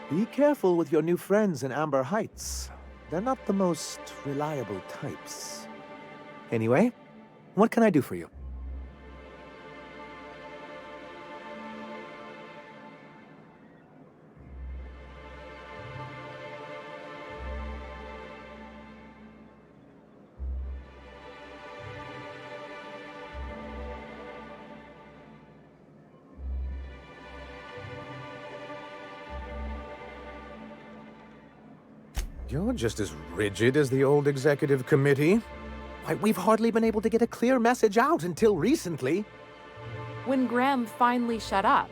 Be careful with your new friends in Amber Heights. They're not the most reliable types. Anyway, what can I do for you? You're just as rigid as the old executive committee. Why, we've hardly been able to get a clear message out until recently. When Graham finally shut up.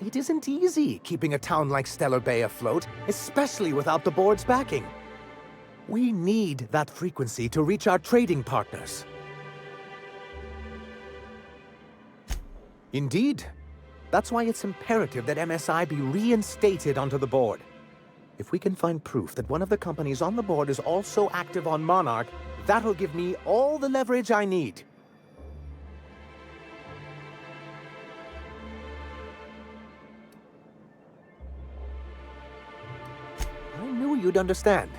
It isn't easy keeping a town like Stellar Bay afloat, especially without the board's backing. We need that frequency to reach our trading partners. Indeed. That's why it's imperative that MSI be reinstated onto the board. If we can find proof that one of the companies on the board is also active on Monarch, that'll give me all the leverage I need. I knew you'd understand.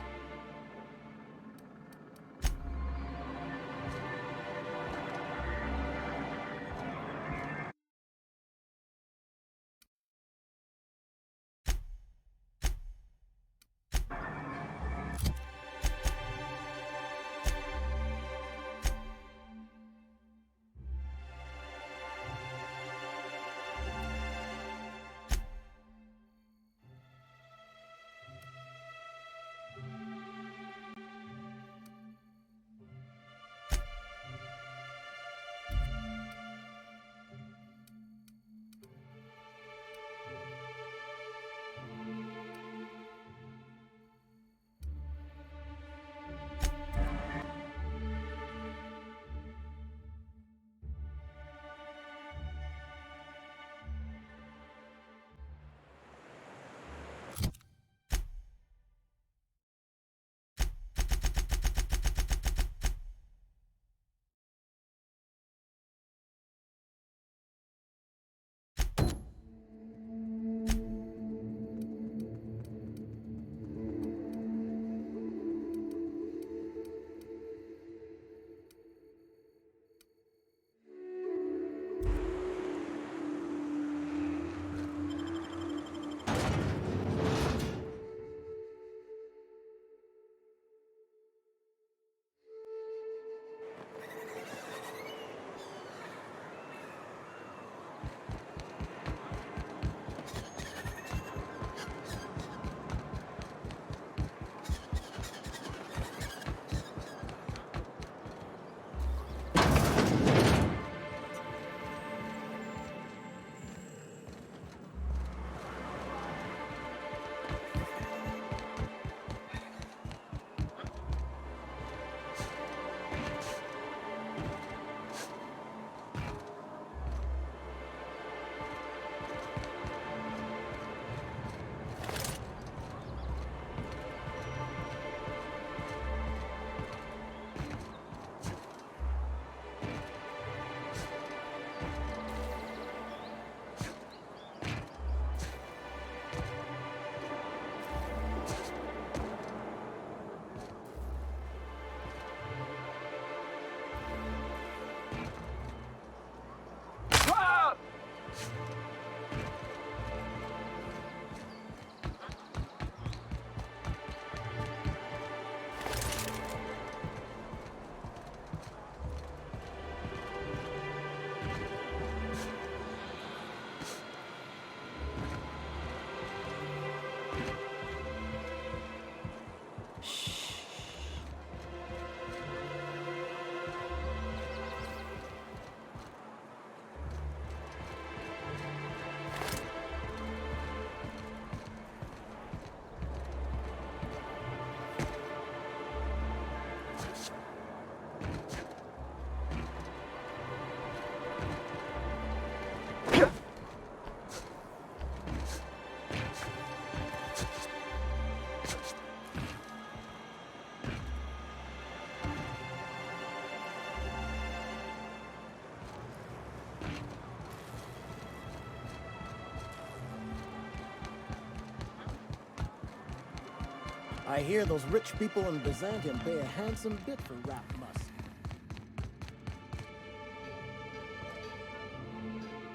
I hear those rich people in Byzantium pay a handsome bit for rap musk.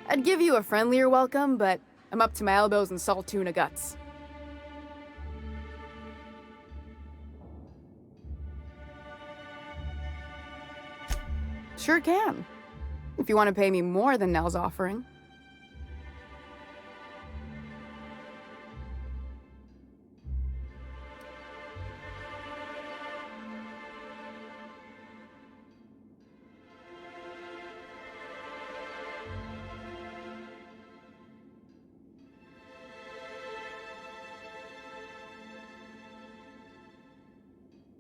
I'd give you a friendlier welcome, but I'm up to my elbows in salt tuna guts. Sure can. If you want to pay me more than Nell's offering.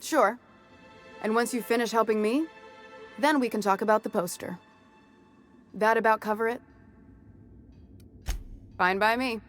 Sure. And once you finish helping me, then we can talk about the poster. That about cover it? Fine by me.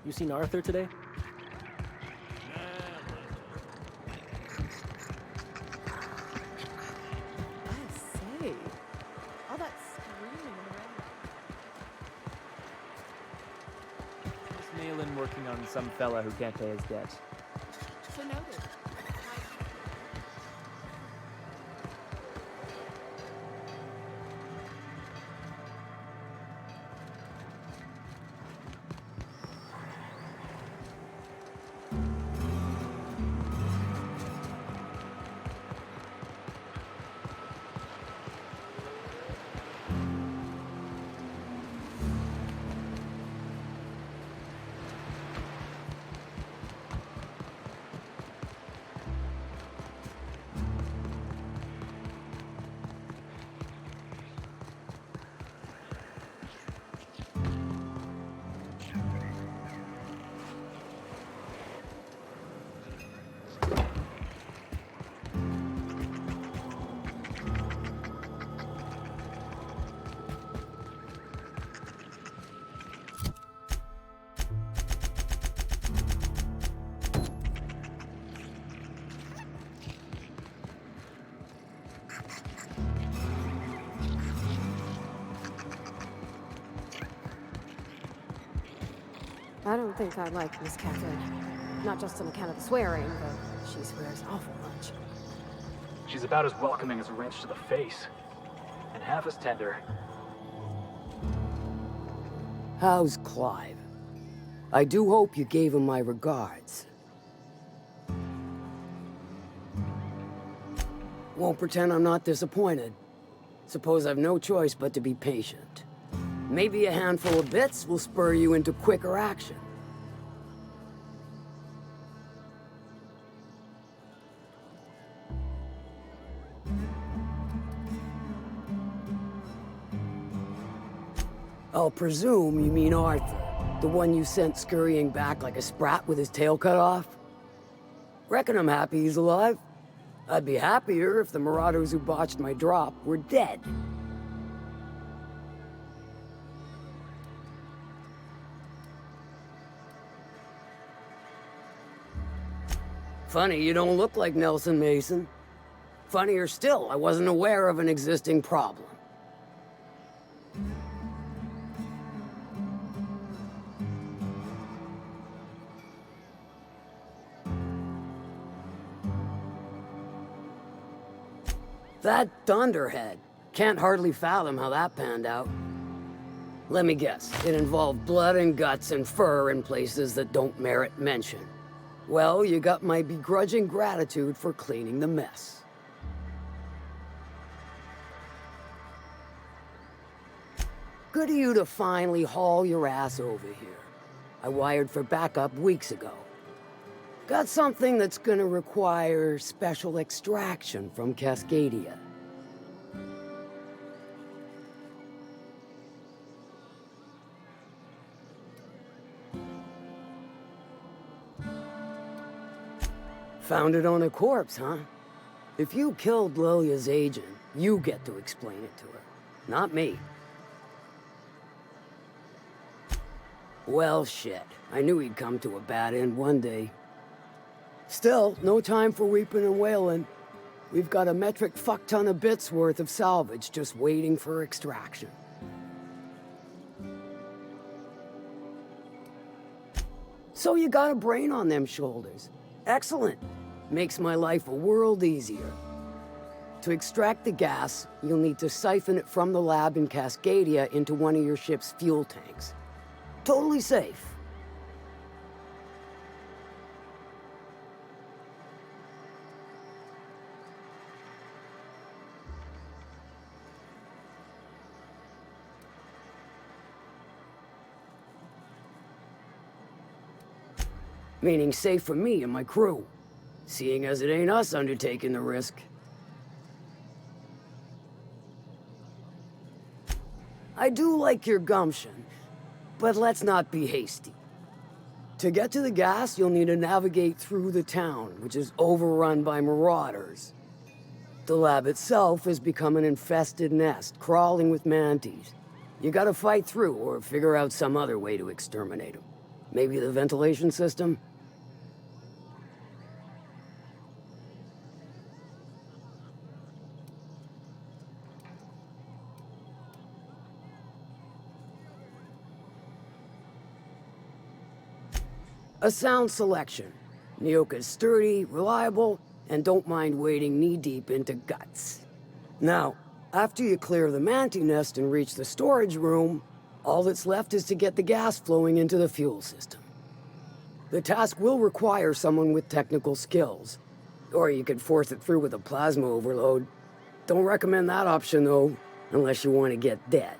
You seen Arthur today? I say, all that screaming around. Just Malin working on some fella who can't pay his debt. So noted. I don't think I like this cafe. Not just on account of the swearing, but she swears awful much. She's about as welcoming as a wrench to the face. And half as tender. How's Clive? I do hope you gave him my regards. Won't pretend I'm not disappointed. Suppose I've no choice but to be patient. Maybe a handful of bits will spur you into quicker action. I'll presume you mean Arthur, the one you sent scurrying back like a sprat with his tail cut off? Reckon I'm happy he's alive. I'd be happier if the marauders who botched my drop were dead. Funny you don't look like Nelson Mason. Funnier still, I wasn't aware of an existing problem. That Thunderhead. Can't hardly fathom how that panned out. Let me guess, it involved blood and guts and fur in places that don't merit mention. Well, you got my begrudging gratitude for cleaning the mess. Good of you to finally haul your ass over here. I wired for backup weeks ago. Got something that's gonna require special extraction from Cascadia. Found it on a corpse, huh? If you killed Lilia's agent, you get to explain it to her, not me. Well, shit. I knew he'd come to a bad end one day. Still, no time for weeping and wailing. We've got a metric fuck-ton of bits worth of salvage just waiting for extraction. So you got a brain on them shoulders. Excellent. Makes my life a world easier. To extract the gas, you'll need to siphon it from the lab in Cascadia into one of your ship's fuel tanks. Totally safe. Meaning safe for me and my crew, seeing as it ain't us undertaking the risk. I do like your gumption, but let's not be hasty. To get to the gas, you'll need to navigate through the town, which is overrun by marauders. The lab itself has become an infested nest, crawling with mantis. You gotta fight through or figure out some other way to exterminate them. Maybe the ventilation system? A sound selection. Nyoka's sturdy, reliable, and don't mind wading knee-deep into guts. Now, after you clear the manti nest and reach the storage room, all that's left is to get the gas flowing into the fuel system. The task will require someone with technical skills, or you could force it through with a plasma overload. Don't recommend that option, though, unless you want to get dead.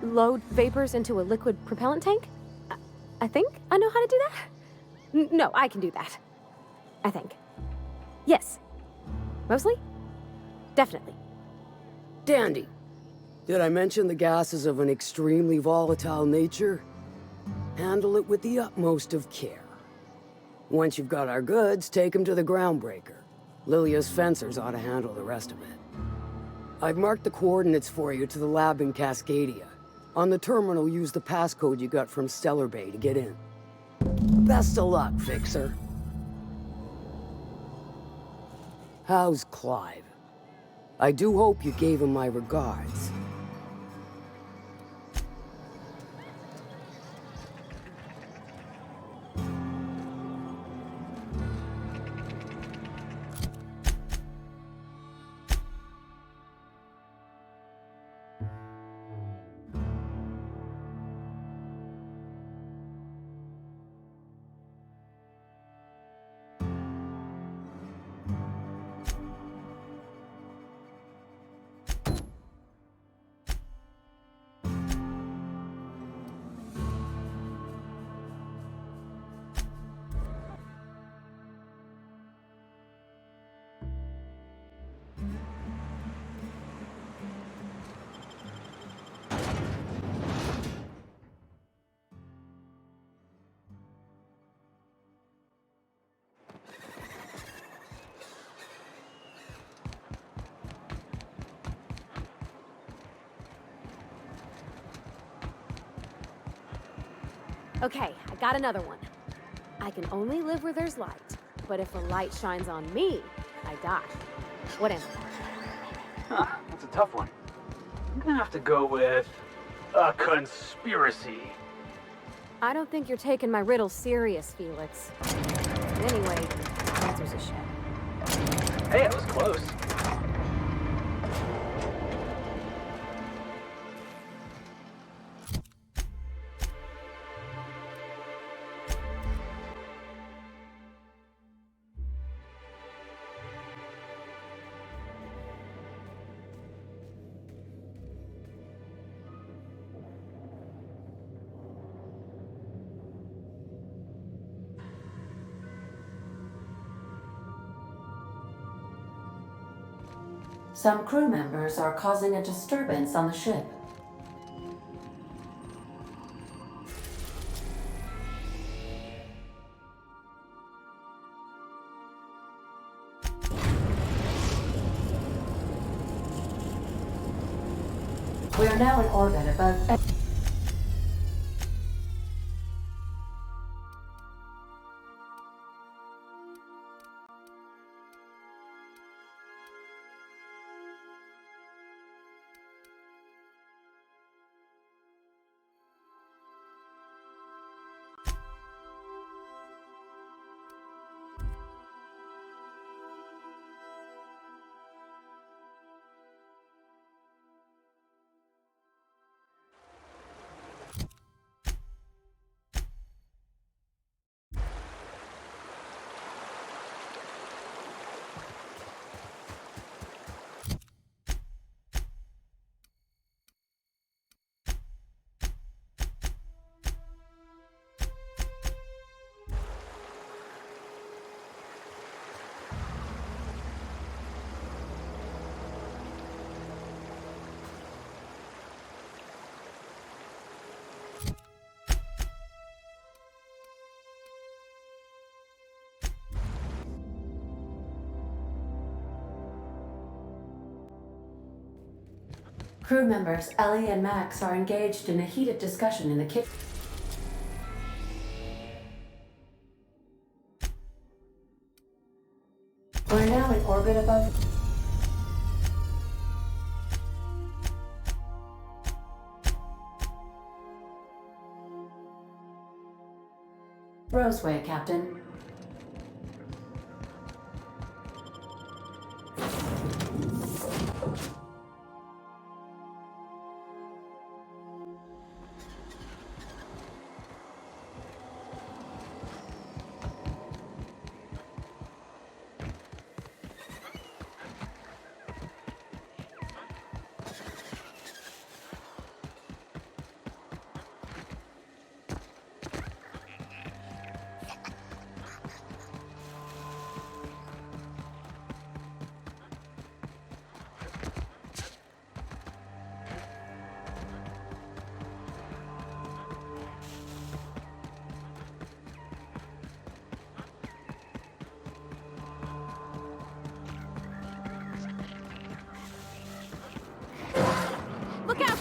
Load vapors into a liquid propellant tank? I think I know how to do that. No, I can do that. I think. Yes. Mostly? Definitely. Dandy. Did I mention the gas is of an extremely volatile nature? Handle it with the utmost of care. Once you've got our goods, take them to the groundbreaker. Lilia's fencers ought to handle the rest of it. I've marked the coordinates for you to the lab in Cascadia. On the terminal, use the passcode you got from Stellar Bay to get in. Best of luck, Fixer. How's Clive? I do hope you gave him my regards. Okay, I got another one. I can only live where there's light, but if a light shines on me, I die. What am I? Huh, that's a tough one. I'm gonna have to go with a conspiracy. I don't think you're taking my riddle serious, Felix. Anyway, the answer's a shed. Hey, it was close. Some crew members are causing a disturbance on the ship. We are now in orbit above... Crew members Ellie and Max are engaged in a heated discussion in the kitchen. We're now in orbit above... Roseway, Captain. Look out!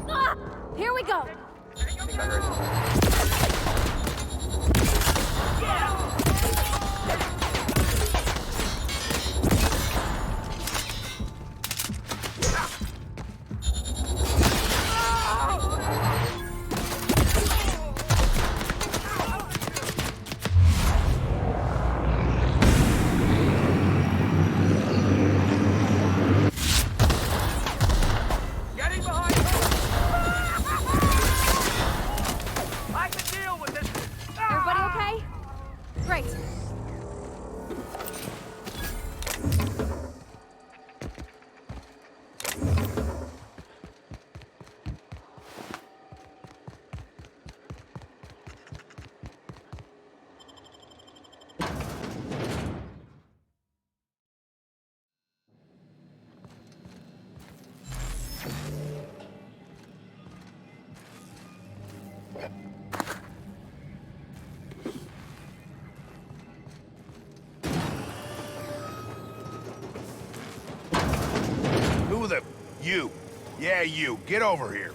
Ah! Here we go! Getting behind cover! I can deal with this! Everybody okay? Great. Who the... You. Yeah, you. Get over here.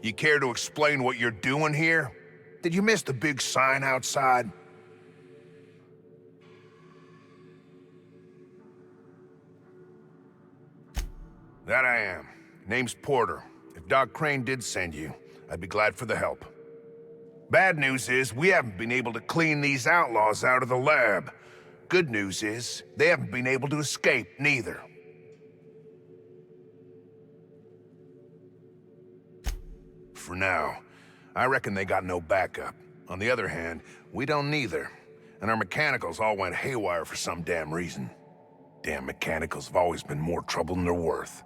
You care to explain what you're doing here? Did you miss the big sign outside? That I am. Name's Porter. If Doc Crane did send you, I'd be glad for the help. Bad news is, we haven't been able to clean these outlaws out of the lab. Good news is, they haven't been able to escape, neither. For now. I reckon they got no backup. On the other hand, we don't neither. And our mechanicals all went haywire for some damn reason. Damn mechanicals have always been more trouble than they're worth.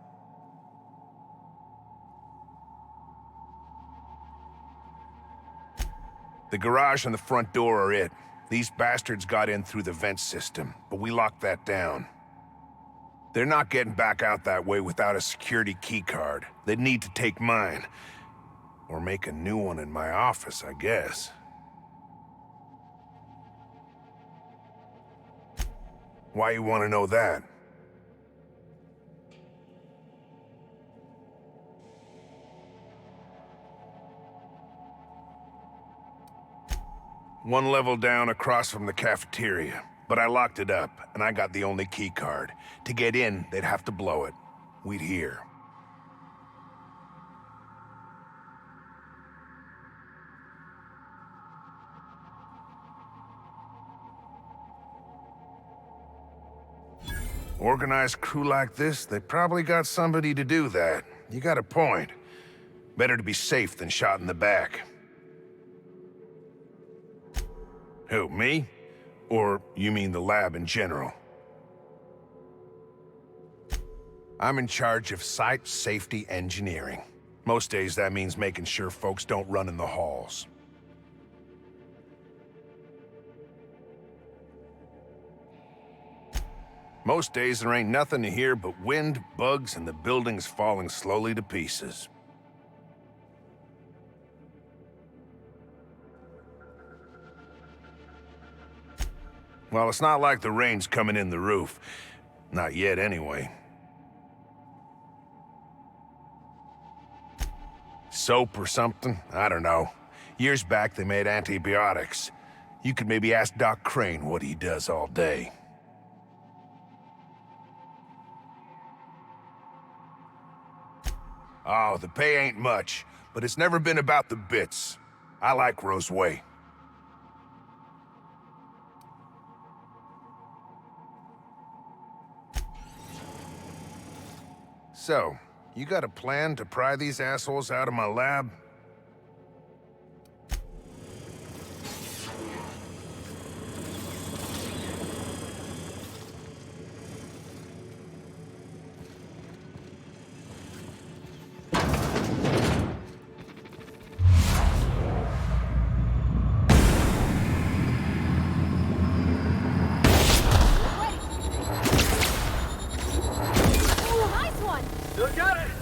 The garage and the front door are it. These bastards got in through the vent system, but we locked that down. They're not getting back out that way without a security keycard. They'd need to take mine. Or make a new one in my office, I guess. Why you want to know that? One level down across from the cafeteria, but I locked it up, and I got the only key card. To get in, they'd have to blow it. We'd hear. Organized crew like this, they probably got somebody to do that. You got a point. Better to be safe than shot in the back. Who, me? Or you mean the lab in general? I'm in charge of site safety engineering. Most days that means making sure folks don't run in the halls. Most days there ain't nothing to hear but wind, bugs, and the buildings falling slowly to pieces. Well, it's not like the rain's coming in the roof. Not yet, anyway. Soap or something? I don't know. Years back, they made antibiotics. You could maybe ask Doc Crane what he does all day. Oh, the pay ain't much, but it's never been about the bits. I like Rose Way. So, you got a plan to pry these assholes out of my lab? Ooh, nice one! Still got it!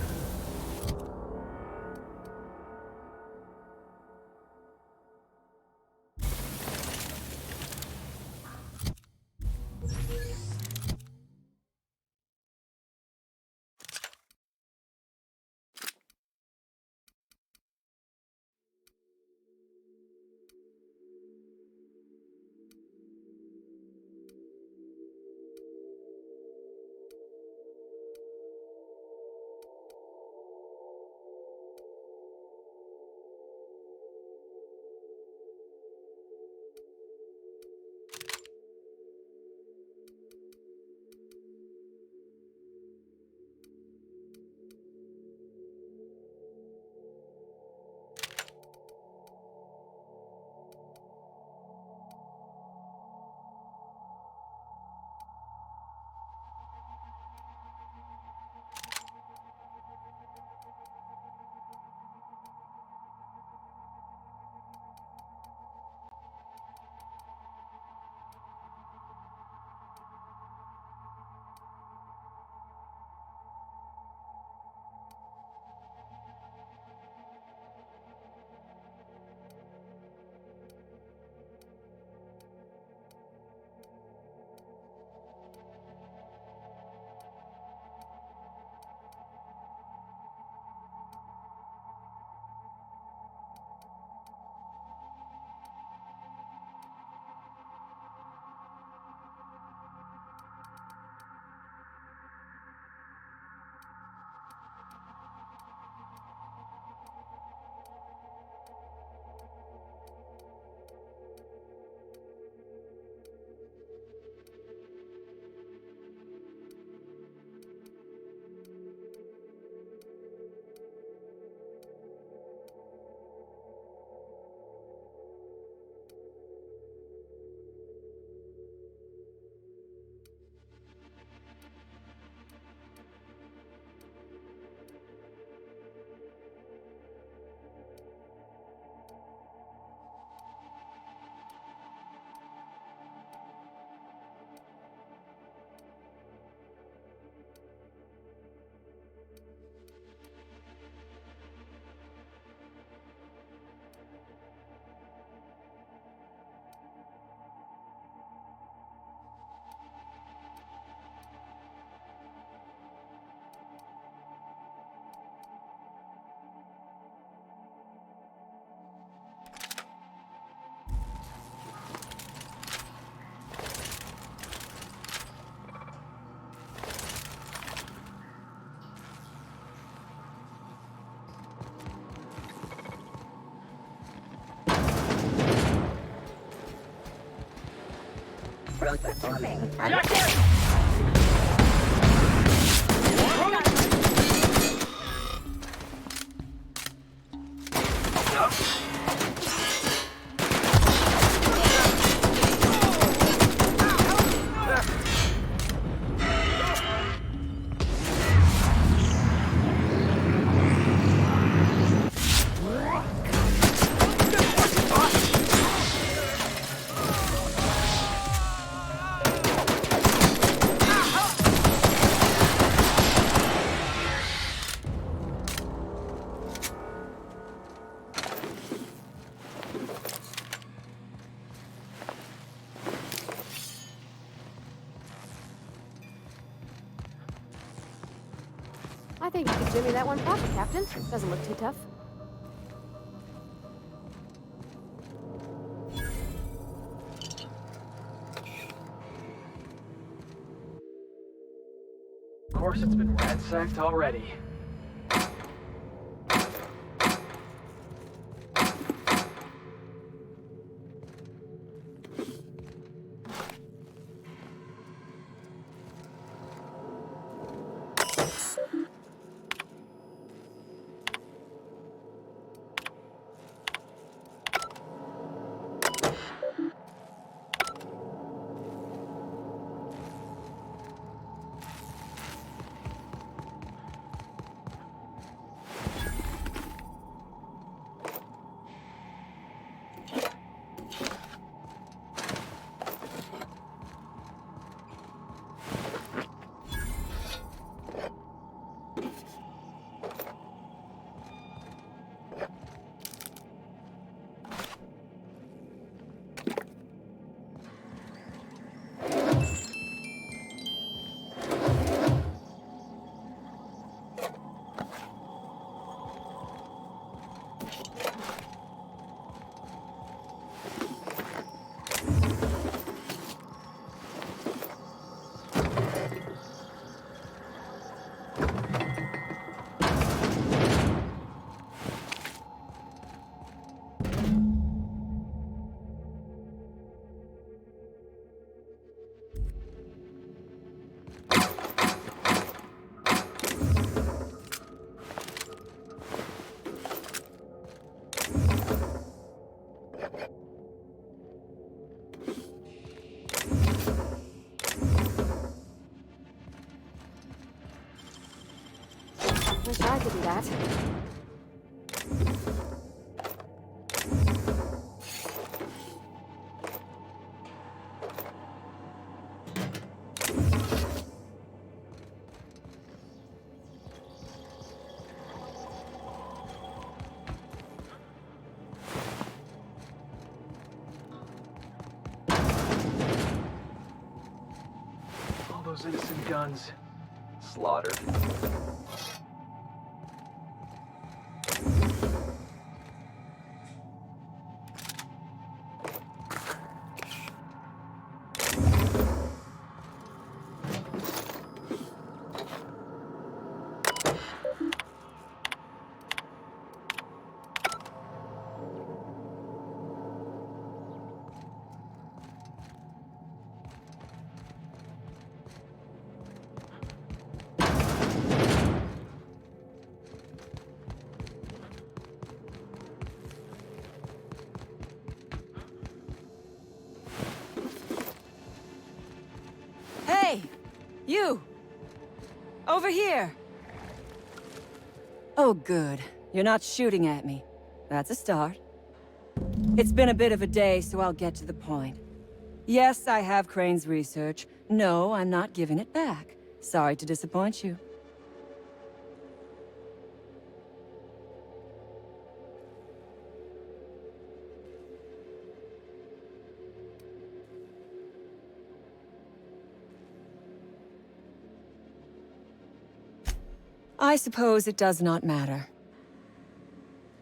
I think you could jimmy that one proper, Captain. Doesn't look too tough. Of course it's been ransacked already. Wish I could do that. All those innocent guns slaughtered. Hey! You! Over here! Oh, good. You're not shooting at me. That's a start. It's been a bit of a day, so I'll get to the point. Yes, I have Crane's research. No, I'm not giving it back. Sorry to disappoint you. I suppose it does not matter.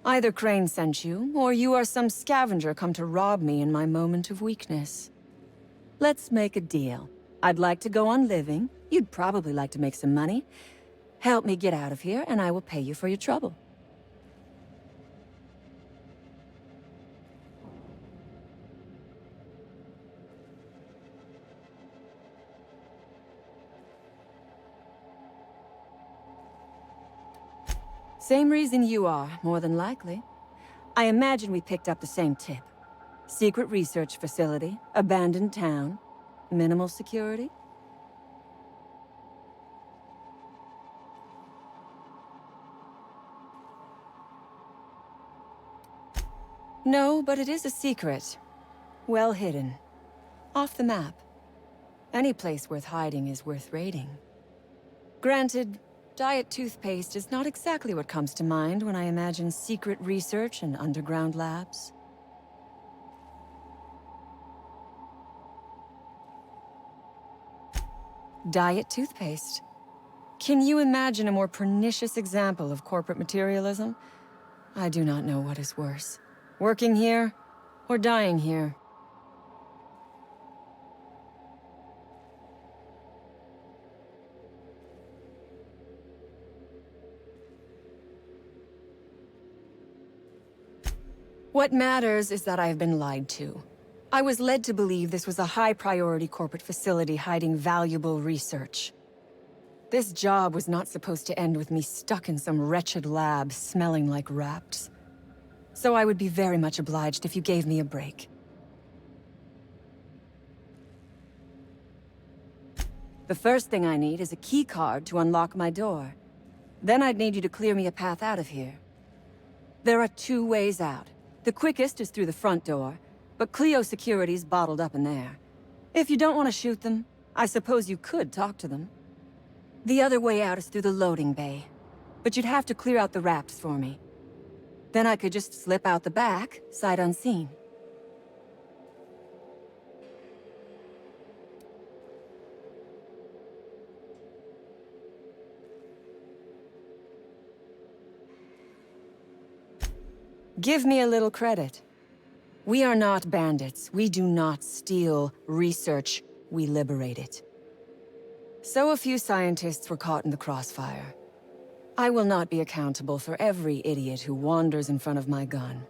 Either Crane sent you, or you are some scavenger come to rob me in my moment of weakness. Let's make a deal. I'd like to go on living. You'd probably like to make some money. Help me get out of here, and I will pay you for your trouble. Same reason you are, more than likely. I imagine we picked up the same tip. Secret research facility, abandoned town, minimal security. No, but it is a secret. Well hidden. Off the map. Any place worth hiding is worth raiding. Granted, diet toothpaste is not exactly what comes to mind when I imagine secret research and underground labs. Diet toothpaste. Can you imagine a more pernicious example of corporate materialism? I do not know what is worse. Working here, or dying here. What matters is that I have been lied to. I was led to believe this was a high-priority corporate facility hiding valuable research. This job was not supposed to end with me stuck in some wretched lab smelling like rats. So I would be very much obliged if you gave me a break. The first thing I need is a key card to unlock my door. Then I'd need you to clear me a path out of here. There are two ways out. The quickest is through the front door, but Clio security's bottled up in there. If you don't want to shoot them, I suppose you could talk to them. The other way out is through the loading bay, but you'd have to clear out the rafts for me. Then I could just slip out the back, sight unseen. Give me a little credit. We are not bandits. We do not steal research. We liberate it. So a few scientists were caught in the crossfire. I will not be accountable for every idiot who wanders in front of my gun.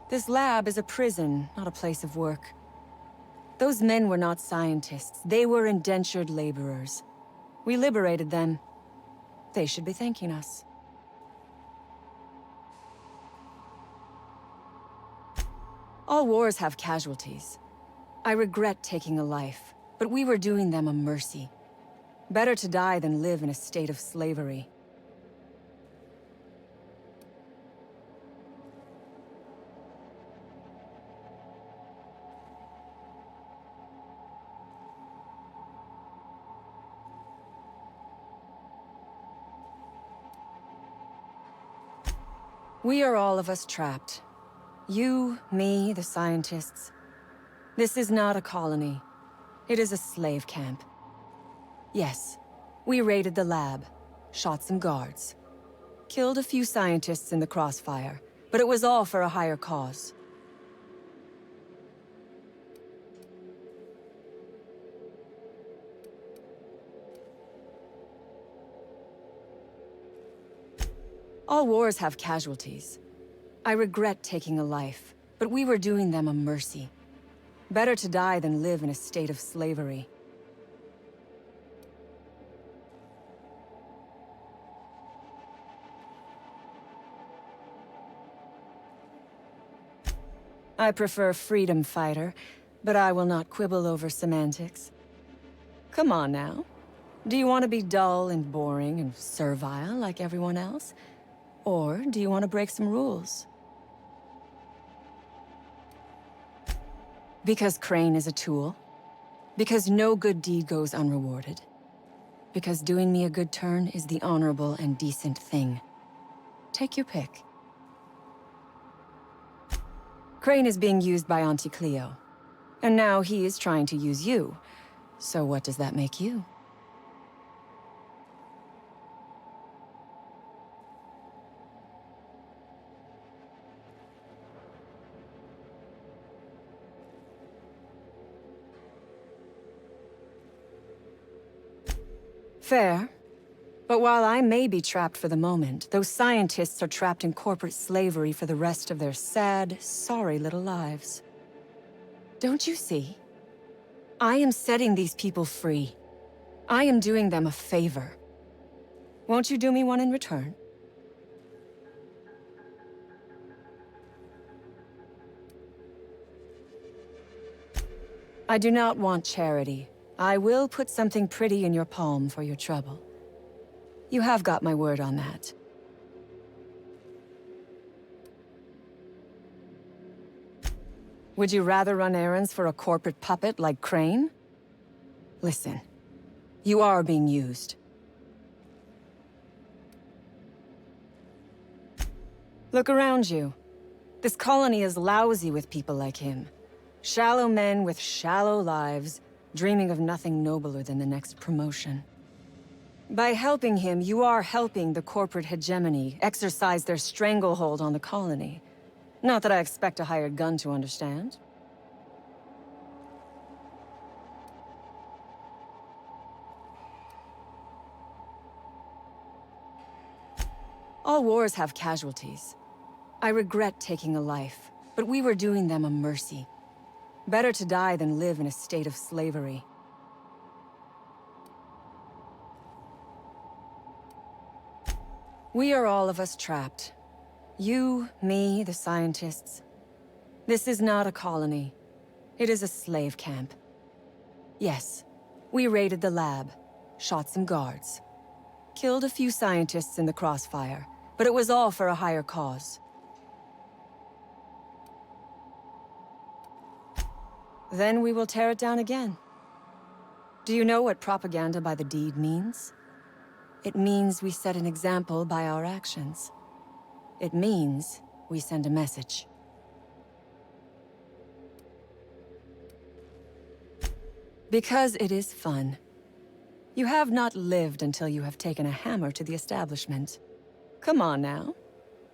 This lab is a prison, not a place of work. Those men were not scientists. They were indentured laborers. We liberated them. They should be thanking us. All wars have casualties. I regret taking a life, but we were doing them a mercy. Better to die than live in a state of slavery. We are all of us trapped. You, me, the scientists. This is not a colony. It is a slave camp. Yes, we raided the lab, shot some guards, killed a few scientists in the crossfire, but it was all for a higher cause. All wars have casualties. I regret taking a life, but we were doing them a mercy. Better to die than live in a state of slavery. I prefer freedom fighter, but I will not quibble over semantics. Come on now. Do you want to be dull and boring and servile like everyone else? Or do you want to break some rules? Because Crane is a tool. Because no good deed goes unrewarded. Because doing me a good turn is the honorable and decent thing. Take your pick. Crane is being used by Auntie Cleo. And now he is trying to use you. So what does that make you? Fair. But while I may be trapped for the moment, those scientists are trapped in corporate slavery for the rest of their sad, sorry little lives. Don't you see? I am setting these people free. I am doing them a favor. Won't you do me one in return? I do not want charity. I will put something pretty in your palm for your trouble. You have got my word on that. Would you rather run errands for a corporate puppet like Crane? Listen, you are being used. Look around you. This colony is lousy with people like him. Shallow men with shallow lives, dreaming of nothing nobler than the next promotion. By helping him, you are helping the corporate hegemony exercise their stranglehold on the colony. Not that I expect a hired gun to understand. All wars have casualties. I regret taking a life, but we were doing them a mercy. Better to die than live in a state of slavery. We are all of us trapped. You, me, the scientists. This is not a colony. It is a slave camp. Yes, we raided the lab, shot some guards, killed a few scientists in the crossfire, but it was all for a higher cause. Then we will tear it down again. Do you know what propaganda by the deed means? It means we set an example by our actions. It means we send a message. Because it is fun. You have not lived until you have taken a hammer to the establishment. Come on now.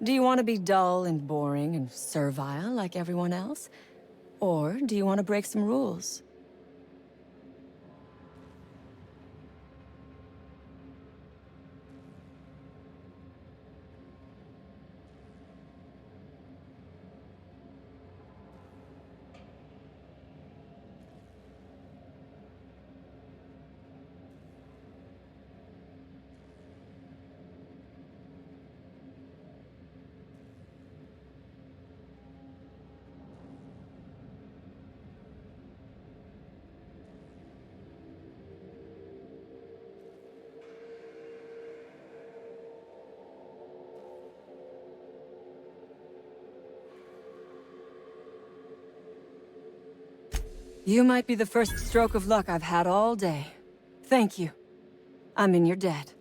Do you want to be dull and boring and servile like everyone else? Or do you want to break some rules? You might be the first stroke of luck I've had all day. Thank you. I'm in your debt.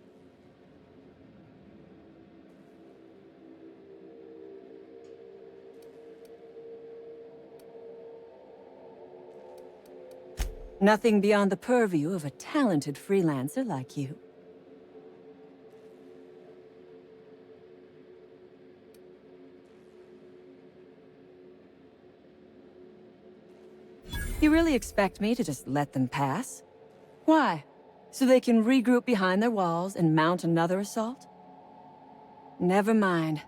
Nothing beyond the purview of a talented freelancer like you. You really expect me to just let them pass? Why? So they can regroup behind their walls and mount another assault? Never mind.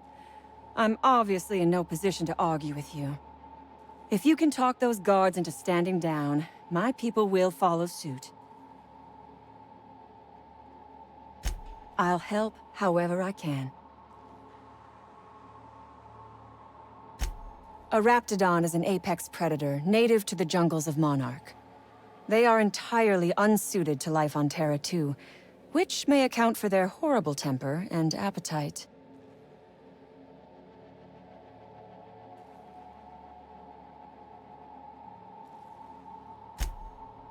I'm obviously in no position to argue with you. If you can talk those guards into standing down, my people will follow suit. I'll help however I can. A raptidon is an apex predator, native to the jungles of Monarch. They are entirely unsuited to life on Terra 2, which may account for their horrible temper and appetite.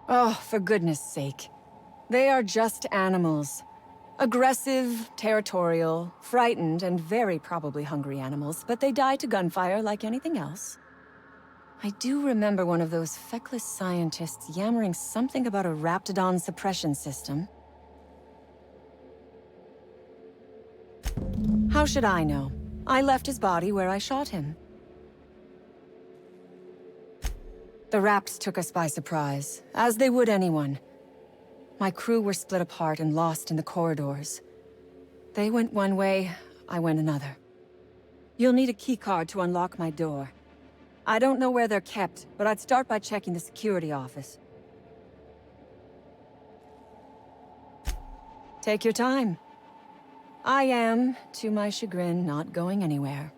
Oh, for goodness sake. They are just animals. Aggressive, territorial, frightened, and very probably hungry animals, but they die to gunfire like anything else. I do remember one of those feckless scientists yammering something about a raptidon suppression system. How should I know? I left his body where I shot him. The Raps took us by surprise, as they would anyone. My crew were split apart and lost in the corridors. They went one way, I went another. You'll need a keycard to unlock my door. I don't know where they're kept, but I'd start by checking the security office. Take your time. I am, to my chagrin, not going anywhere.